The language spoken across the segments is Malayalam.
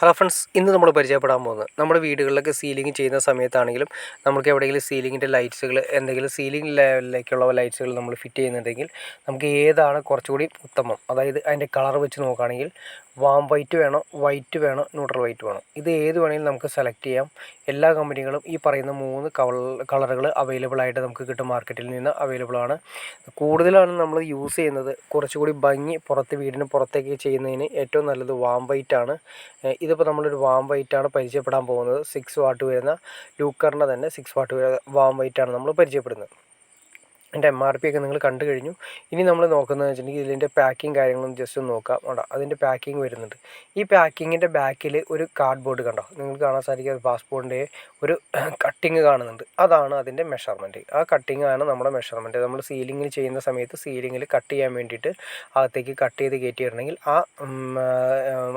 ഹലോ ഫ്രണ്ട്സ്, ഇന്ന് നമ്മൾ പരിചയപ്പെടാൻ പോകുന്നത് നമ്മുടെ വീടുകളിലൊക്കെ സീലിംഗ് ചെയ്യുന്ന സമയത്താണെങ്കിലും നമുക്ക് എവിടെയെങ്കിലും സീലിങ്ങിൻ്റെ ലൈറ്റ്സുകൾ എന്തെങ്കിലും സീലിംഗ് ലെവലിലേക്കുള്ള ലൈറ്റ്സുകൾ നമ്മൾ ഫിറ്റ് ചെയ്യുന്നുണ്ടെങ്കിൽ നമുക്ക് ഏതാണ് കുറച്ചുകൂടി ഉത്തമം, അതായത് അതിൻ്റെ കളർ വെച്ച് നോക്കുകയാണെങ്കിൽ വാം വൈറ്റ് വേണോ, വൈറ്റ് വേണോ, ന്യൂട്രൽ വൈറ്റ് വേണോ, ഇത് ഏത് വേണമെങ്കിലും നമുക്ക് സെലക്ട് ചെയ്യാം. എല്ലാ കമ്പനികളും ഈ പറയുന്ന 3 കളറുകൾ അവൈലബിൾ ആയിട്ട് നമുക്ക് കിട്ടും, മാർക്കറ്റിൽ നിന്ന് അവൈലബിൾ ആണ്. കൂടുതലാണ് നമ്മൾ യൂസ് ചെയ്യുന്നത്, കുറച്ചുകൂടി ഭംഗി വീടിന് പുറത്തേക്ക് ചെയ്യുന്നതിന് ഏറ്റവും നല്ലത് വാം വൈറ്റ് ആണ്. ഇതിപ്പോൾ നമ്മളൊരു വാം വൈറ്റാണ് പരിചയപ്പെടാൻ പോകുന്നത്. 6 വാട്ട് വരുന്ന ലൂക്കറിൻ്റെ തന്നെ 6 വാട്ട് വരുന്ന വാം വൈറ്റാണ് നമ്മൾ പരിചയപ്പെടുന്നത്. അതിൻ്റെ MRP ഒക്കെ നിങ്ങൾ കണ്ടു കഴിഞ്ഞു. ഇനി നമ്മൾ നോക്കുന്നതെന്ന് വെച്ചിട്ടുണ്ടെങ്കിൽ ഇതിൻ്റെ പാക്കിങ് കാര്യങ്ങളും ജസ്റ്റ് ഒന്ന് നോക്കാം. വേണ്ട, അതിൻ്റെ പാക്കിങ് വരുന്നുണ്ട്. ഈ പാക്കിങ്ങിൻ്റെ ബാക്കിൽ ഒരു കാർഡ് ബോർഡ് കണ്ടോ, നിങ്ങൾക്ക് കാണാൻ സാധിക്കുക പാസ്പോർട്ടിൻ്റെ ഒരു കട്ടിങ് കാണുന്നുണ്ട്. അതാണ് അതിൻ്റെ മെഷർമെൻറ്റ്. ആ കട്ടിങ് ആണ് നമ്മുടെ മെഷർമെൻറ്റ്. നമ്മൾ സീലിങ്ങിൽ ചെയ്യുന്ന സമയത്ത് സീലിങ്ങിൽ കട്ട് ചെയ്യാൻ വേണ്ടിയിട്ട് അകത്തേക്ക് കട്ട് ചെയ്ത് കയറ്റിയിട്ടുണ്ടെങ്കിൽ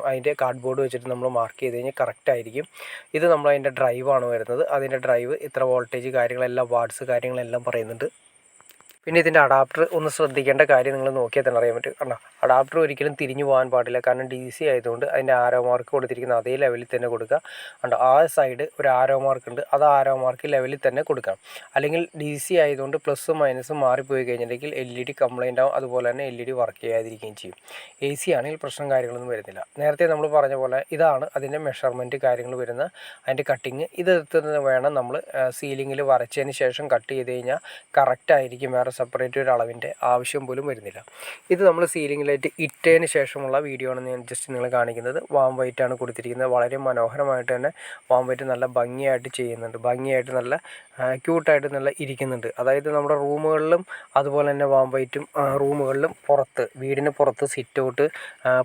അതിൻ്റെ കാർഡ് ബോർഡ് വെച്ചിട്ട് നമ്മൾ മാർക്ക് ചെയ്ത് കഴിഞ്ഞാൽ കറക്റ്റ് ആയിരിക്കും. ഇത് നമ്മൾ അതിൻ്റെ ഡ്രൈവാണ് വരുന്നത്. അതിൻ്റെ ഡ്രൈവ് ഇത്ര വോൾട്ടേജ് കാര്യങ്ങളെല്ലാം വാട്ട്സ് കാര്യങ്ങളെല്ലാം പറയുന്നുണ്ട്. പിന്നെ ഇതിൻ്റെ അഡാപ്റ്റർ ഒന്ന് ശ്രദ്ധിക്കേണ്ട കാര്യം നിങ്ങൾ നോക്കിയാൽ തന്നെ അറിയാൻ പറ്റും. കാരണം അഡാപ്റ്റർ ഒരിക്കലും തിരിഞ്ഞു പോകാൻ പാടില്ല. കാരണം DC ആയതുകൊണ്ട് അതിൻ്റെ ആരോ മാർക്ക് കൊടുത്തിരിക്കുന്ന അതേ ലെവലിൽ തന്നെ കൊടുക്കുക. കണ്ടോ, ആ സൈഡ് ഒരു ആരോ മാർക്ക് ഉണ്ട്, അത് ആരോ മാർക്ക് ലെവലിൽ തന്നെ കൊടുക്കണം. അല്ലെങ്കിൽ DC ആയതുകൊണ്ട് പ്ലസും മൈനസും മാറിപ്പോയി കഴിഞ്ഞിട്ടുണ്ടെങ്കിൽ LED കംപ്ലൈൻ്റ് ആവും. അതുപോലെ തന്നെ LED വർക്ക് ചെയ്യാതിരിക്കുകയും ചെയ്യും. AC ആണെങ്കിൽ പ്രശ്നം കാര്യങ്ങളൊന്നും വരുന്നില്ല. നേരത്തെ നമ്മൾ പറഞ്ഞ പോലെ ഇതാണ് അതിൻ്റെ മെഷർമെൻറ്റ് കാര്യങ്ങൾ വരുന്ന അതിൻ്റെ കട്ടിങ്. ഇതെടുത്ത് വേണം നമ്മൾ സീലിങ്ങിൽ വരച്ചതിന് ശേഷം കട്ട് ചെയ്ത് കഴിഞ്ഞാൽ കറക്റ്റായിരിക്കും. വേറെ സെപ്പറേറ്റ് ഒരു അളവിൻ്റെ ആവശ്യം പോലും വരുന്നില്ല. ഇത് നമ്മൾ സീലിങ്ങിലായിട്ട് ഇട്ടതിന് ശേഷമുള്ള വീഡിയോ ആണ് ഞാൻ ജസ്റ്റ് നിങ്ങളെ കാണിക്കുന്നത്. വാം വൈറ്റ് ആണ് കൊടുത്തിരിക്കുന്നത്. വളരെ മനോഹരമായിട്ട് തന്നെ വാം വൈറ്റ് നല്ല ഭംഗിയായിട്ട് ചെയ്യുന്നുണ്ട്. ഭംഗിയായിട്ട് നല്ല ക്യൂട്ടായിട്ട് നല്ല ഇരിക്കുന്നുണ്ട്. അതായത് നമ്മുടെ റൂമുകളിലും അതുപോലെ തന്നെ വാം വൈറ്റും റൂമുകളിലും വീടിന് പുറത്ത് സിറ്റ് ഔട്ട്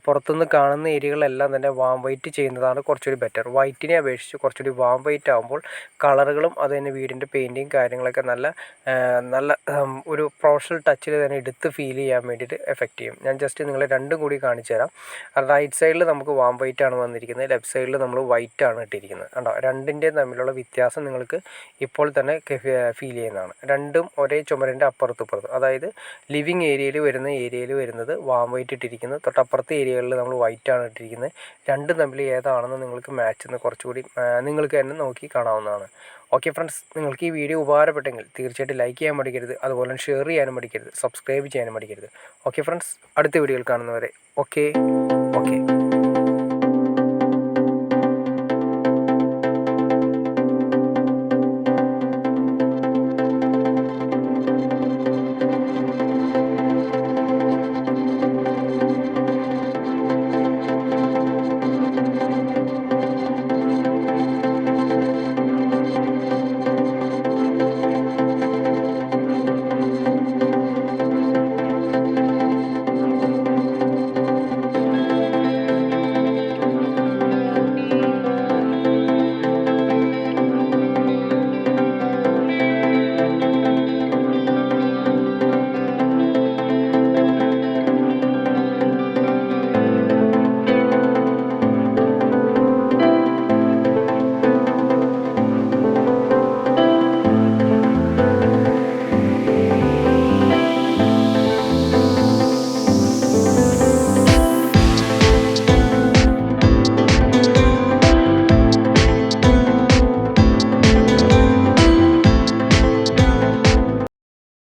പുറത്തുനിന്ന് കാണുന്ന ഏരിയകളെല്ലാം തന്നെ വാം വൈറ്റ് ചെയ്യുന്നതാണ് കുറച്ചുകൂടി ബെറ്റർ. വൈറ്റിനെ അപേക്ഷിച്ച് കുറച്ചുകൂടി വാം വൈറ്റ് ആകുമ്പോൾ കളറുകളും അത് തന്നെ വീടിൻ്റെ പെയിൻറ്റിങ് കാര്യങ്ങളൊക്കെ നല്ല ഒരു പ്രൊഫഷണൽ ടച്ചിൽ തന്നെ എടുത്ത് ഫീൽ ചെയ്യാൻ വേണ്ടിയിട്ട് എഫക്റ്റ് ചെയ്യും. ഞാൻ ജസ്റ്റ് നിങ്ങളെ രണ്ടും കൂടി കാണിച്ചു തരാം. റൈറ്റ് സൈഡിൽ നമുക്ക് വാം വൈറ്റ് ആണ് വന്നിരിക്കുന്നത്, ലെഫ്റ്റ് സൈഡിൽ നമ്മൾ വൈറ്റ് ആണ് ഇട്ടിരിക്കുന്നത്. കണ്ടോ, രണ്ടിൻ്റെയും തമ്മിലുള്ള വ്യത്യാസം നിങ്ങൾക്ക് ഇപ്പോൾ തന്നെ ഫീൽ ചെയ്യുന്നതാണ്. രണ്ടും ഒരേ ചുമരിൻ്റെ അപ്പുറത്തും അതായത് ലിവിങ് ഏരിയയിൽ വരുന്നത് വാം വൈറ്റ് ഇട്ടിരിക്കുന്നത്, തൊട്ടപ്പുറത്തെ ഏരിയകളിൽ നമ്മൾ വൈറ്റ് ആണ് ഇട്ടിരിക്കുന്നത്. രണ്ടും തമ്മിൽ ഏതാണെന്ന് നിങ്ങൾക്ക് മാച്ച് എന്ന് കുറച്ചുകൂടി നിങ്ങൾക്ക് തന്നെ നോക്കി കാണാവുന്നതാണ്. ഓക്കെ ഫ്രണ്ട്സ്, നിങ്ങൾക്ക് ഈ വീഡിയോ ഉപകാരപ്പെട്ടെങ്കിൽ തീർച്ചയായിട്ടും ലൈക്ക് ചെയ്യാൻ മടിക്കരുത്. അതുപോലെ ഷെയർ ചെയ്യാനും മടിക്കരുത്. സബ്സ്ക്രൈബ് ചെയ്യാനും മടിക്കരുത്. ഓക്കെ ഫ്രണ്ട്സ്, അടുത്ത വീഡിയോയിൽ കാണുന്നവരെ ഓക്കെ.